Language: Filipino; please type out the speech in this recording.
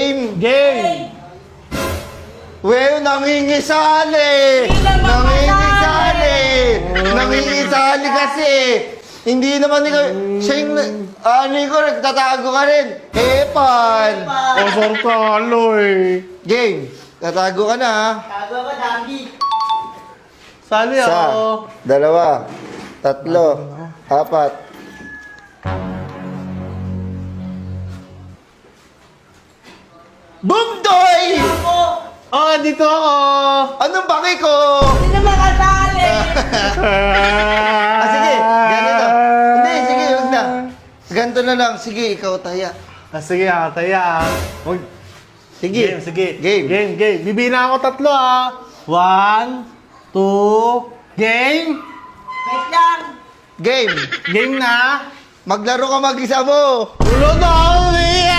Game! Game! Well, nangingisali! Nangingisali! Nangingisali kasi! Hindi naman ikaw, siya yung, ko, nagtatago ka rin. Epan! Osor talo eh. Game! Tatago ka na ha. Tago ko, Dami. Sali Isa, ako. dalawa, tatlo, apat. Bumdoy! Ako! Oh, dito ako. Anong baki ko? Hindi na makasali! Sige, ganito. Hindi, sige, huwag na. Ganito na lang. Sige, ikaw taya. Sige taya. Wag. Sige. Game, sige. Game. Game. Bibilang ako tatlo 1, 2, game. Wait lang! Game. Game na. Maglaro ka mag-isa mo. Ulo na, uwi.